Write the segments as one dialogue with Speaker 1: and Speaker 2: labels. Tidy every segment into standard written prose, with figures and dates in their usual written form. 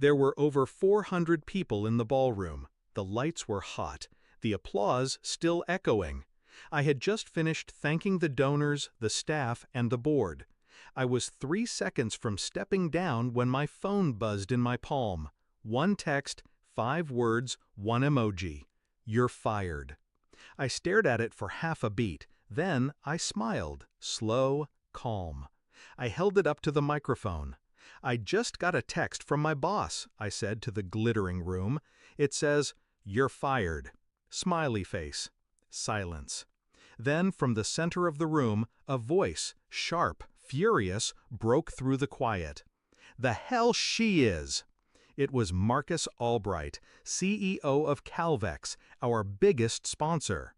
Speaker 1: There were over 400 people in the ballroom. The lights were hot, the applause still echoing. I had just finished thanking the donors, the staff, and the board. I was 3 seconds from stepping down when my phone buzzed in my palm. One text, 5 words, 1 emoji. "You're fired." I stared at it for half a beat. Then I smiled, slow, calm. I held it up to the microphone. "I just got a text from my boss," I said to the glittering room. "It says, 'You're fired.'" Smiley face. Silence. Then, from the center of the room, a voice, sharp, furious, broke through the quiet. "The hell she is!" It was Marcus Albright, CEO of Calvex, our biggest sponsor.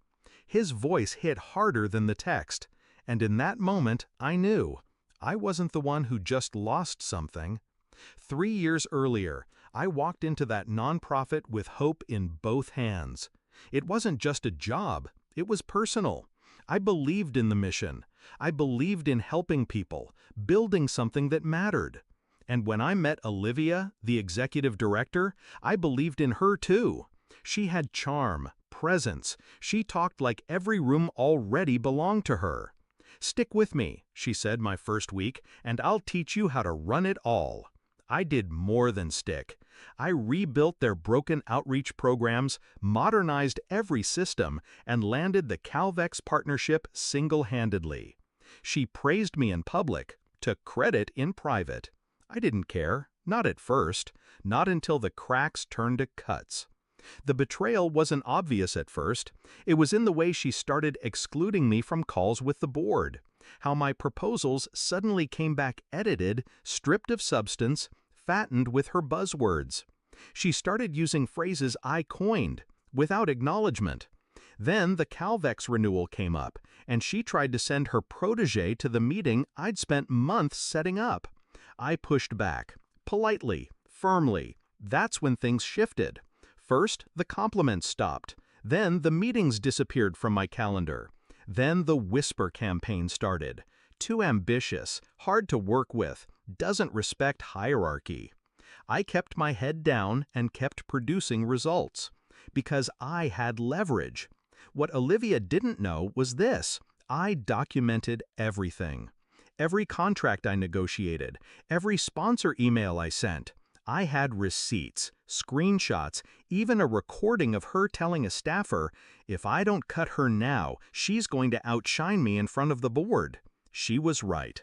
Speaker 1: His voice hit harder than the text, and in that moment I knew I wasn't the one who just lost something. 3 years earlier, I walked into that nonprofit with hope in both hands. It wasn't just a job, it was personal. I believed in the mission. I believed in helping people, building something that mattered. And when I met Olivia, the executive director, I believed in her too. She had charm, presence. She talked like every room already belonged to her. "Stick with me," she said my first week, "and I'll teach you how to run it all." I did more than stick. I rebuilt their broken outreach programs, modernized every system, and landed the Calvex partnership single-handedly. She praised me in public, took credit in private. I didn't care, not at first, not until the cracks turned to cuts. The betrayal wasn't obvious at first. It was in the way she started excluding me from calls with the board, how my proposals suddenly came back edited, stripped of substance, fattened with her buzzwords. She started using phrases I coined, without acknowledgement. Then the Calvex renewal came up, and she tried to send her protege to the meeting I'd spent months setting up. I pushed back, politely, firmly. That's when things shifted. First, the compliments stopped. Then the meetings disappeared from my calendar. Then the whisper campaign started. Too ambitious, hard to work with, doesn't respect hierarchy. I kept my head down and kept producing results. Because I had leverage. What Olivia didn't know was this: I documented everything. Every contract I negotiated, every sponsor email I sent. I had receipts, screenshots, even a recording of her telling a staffer, "If I don't cut her now, she's going to outshine me in front of the board." She was right.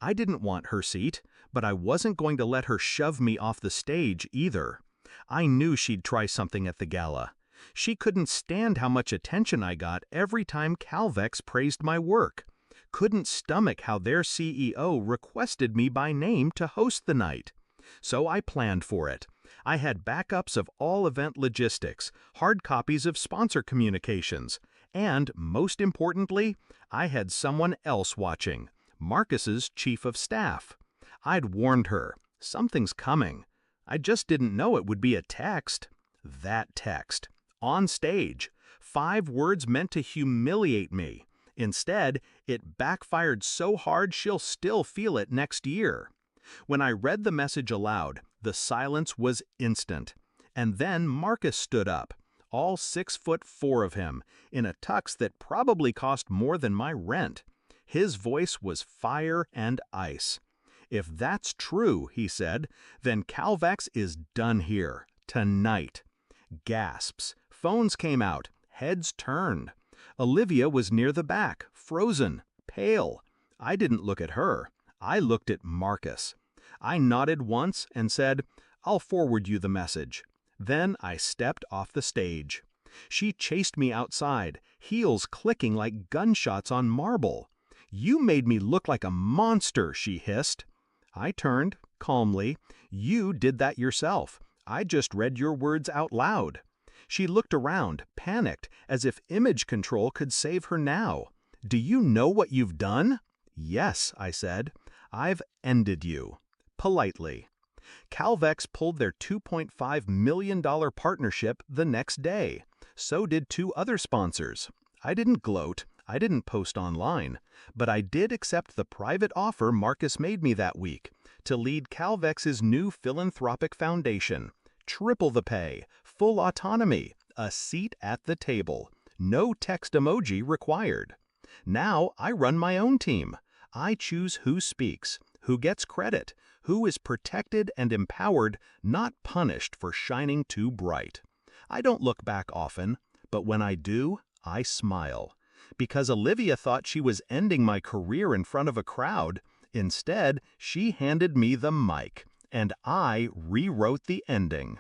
Speaker 1: I didn't want her seat, but I wasn't going to let her shove me off the stage either. I knew she'd try something at the gala. She couldn't stand how much attention I got every time Calvex praised my work. Couldn't stomach how their CEO requested me by name to host the night. So I planned for it. I had backups of all event logistics, hard copies of sponsor communications, and, most importantly, I had someone else watching, Marcus's chief of staff. I'd warned her, something's coming. I just didn't know it would be a text. That text. On stage. 5 words meant to humiliate me. Instead, it backfired so hard she'll still feel it next year. When I read the message aloud, the silence was instant. And then Marcus stood up, all 6'4" of him, in a tux that probably cost more than my rent. His voice was fire and ice. "If that's true," he said, "then Calvex is done here, tonight." Gasps. Phones came out. Heads turned. Olivia was near the back, frozen, pale. I didn't look at her. I looked at Marcus. I nodded once and said, "I'll forward you the message." Then I stepped off the stage. She chased me outside, heels clicking like gunshots on marble. "You made me look like a monster," she hissed. I turned, calmly. "You did that yourself. I just read your words out loud." She looked around, panicked, as if image control could save her now. "Do you know what you've done?" "Yes," I said. "I've ended you." Politely. Calvex pulled their $2.5 million partnership the next day. So did 2 other sponsors. I didn't gloat. I didn't post online. But I did accept the private offer Marcus made me that week. to lead Calvex's new philanthropic foundation. Triple the pay, full autonomy, a seat at the table. No text emoji required. Now I run my own team. I choose who speaks, who gets credit, who is protected and empowered, not punished for shining too bright. I don't look back often, but when I do, I smile. Because Olivia thought she was ending my career in front of a crowd. Instead, she handed me the mic, and I rewrote the ending.